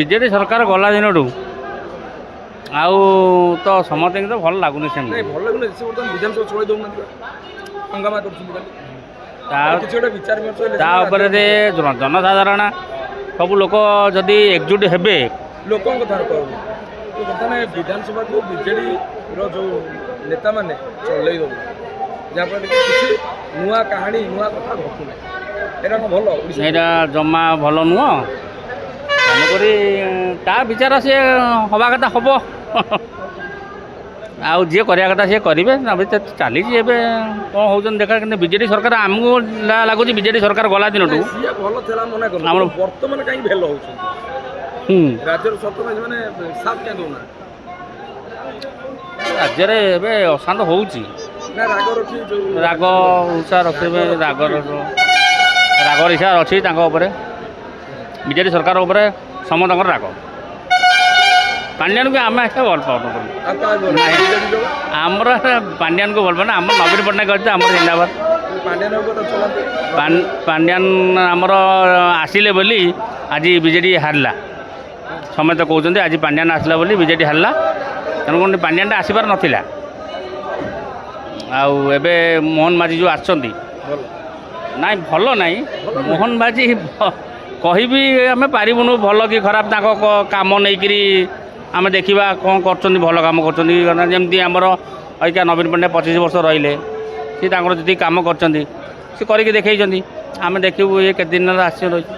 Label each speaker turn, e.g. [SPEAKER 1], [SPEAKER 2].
[SPEAKER 1] BJD ସରକାର ଗଲା ଦିନଠୁ ଆଉ ତ ସମସ୍ତଙ୍କୁ ତ ଭଲ ଲାଗୁନି ସେମିତି।
[SPEAKER 2] ନାଇଁ ଭଲ ଲାଗୁନି ସେ ବର୍ତ୍ତମାନ ବିଧାନସଭା ଚଳାଇ ଦେଉନାହାନ୍ତି ହଙ୍ଗାମା କରୁଛନ୍ତି ଖାଲି। କିଛି ଗୋଟେ ବିଚାର ବିମର୍ଶ ହେଲେ
[SPEAKER 1] ତା ଉପରେ ଯେ ଜନସାଧାରଣ ସବୁ ଲୋକ ଯଦି ଏକଜୁଟ ହେବେ
[SPEAKER 2] ଲୋକଙ୍କ କଥା କହୁନି ବର୍ତ୍ତମାନ ବିଧାନସଭାକୁ ବିଜେଡ଼ିର ଯେଉଁ ନେତାମାନେ ଚଲେଇ ଦେଉଛନ୍ତି ଯାହାଫଳରେ କି କିଛି ନୂଆ କାହାଣୀ ନୂଆ କଥା ଘଟୁନାହିଁ। ଏଇଟା କ'ଣ ଭଲ?
[SPEAKER 1] ଏଇଟା ଜମା ଭଲ ନୁହଁ। ତେଣୁକରି ତା ବିଚାର ସିଏ ହେବା କଥା ହେବ ଆଉ ଯିଏ କରିବା କଥା ସିଏ କରିବେ। ଚାଲିଛି ଏବେ କ'ଣ ହେଉଛନ୍ତି ଦେଖା। କିନ୍ତୁ ବିଜେଡ଼ି ସରକାର ଆମକୁ ଲାଗୁଛି ବିଜେଡ଼ି ସରକାର ଗଲା ଦିନଠୁ
[SPEAKER 2] ସିଏ ଭଲ ଥିଲା ମନେ କରୁ
[SPEAKER 1] ଆମର
[SPEAKER 2] ବର୍ତ୍ତମାନ କାହିଁକି ଭେଲ ହେଉଛନ୍ତି ରାଜ୍ୟର ସରକାର ମାନେ ସାଥ କାହିଁ ଦେଉନାହାନ୍ତି?
[SPEAKER 1] ରାଜ୍ୟରେ ଏବେ ଅଶାନ୍ତ ହେଉଛି।
[SPEAKER 2] ନା ରାଗ ରଖି ଯେଉଁ
[SPEAKER 1] ରାଗ ହିଂସା ରଖିବେ ରାଗ ହିଂସା ଅଛି ତାଙ୍କ ଉପରେ। ବିଜେଡ଼ି ସରକାର ଉପରେ ସମସ୍ତଙ୍କର ରାଗ। ପାଣ୍ଡିଆନକୁ ଆମେ ଏତେ ଭଲ ପାଉନୁ। ଆମର ପାଣ୍ଡିଆନକୁ ଭଲ ପାଉନା। ଆମର ନବୀନ ପଟ୍ଟନାୟକ ଅଛି ଆମର ଜିନ୍ଦାବାଦ। ପାଣ୍ଡିଆନ ଆମର ଆସିଲେ ବୋଲି ଆଜି ବିଜେଡ଼ି ହାରିଲା। ସମସ୍ତେ କହୁଛନ୍ତି ଆଜି ପାଣ୍ଡିଆନ ଆସିଲା ବୋଲି ବିଜେଡ଼ି ହାରିଲା। ତେଣୁକରି ପାଣ୍ଡିଆନଟା ଆସିବାର ନଥିଲା। ଆଉ ଏବେ ମୋହନ ମାଝୀ ଯେଉଁ ଆସିଛନ୍ତି ନାଇଁ ଭଲ ନାହିଁ। ମୋହନ ମାଝୀ କହିବି ଆମେ ପାରିବୁନୁ ଭଲ କି ଖରାପ। ତାଙ୍କ କାମ ନେଇକରି ଆମେ ଦେଖିବା କ'ଣ କରୁଛନ୍ତି, ଭଲ କାମ କରୁଛନ୍ତି। ଯେମିତି ଆମର ଅଇକା ନବୀନ ପଟ୍ଟନାୟକ 25 ବର୍ଷ ରହିଲେ, ସେ ତାଙ୍କର ଯେତିକି କାମ କରିଛନ୍ତି ସେ କରିକି ଦେଖେଇଛନ୍ତି। ଆମେ ଦେଖିବୁ ଏ କେତେ ଦିନରେ ଆସିବ ରହିଛି।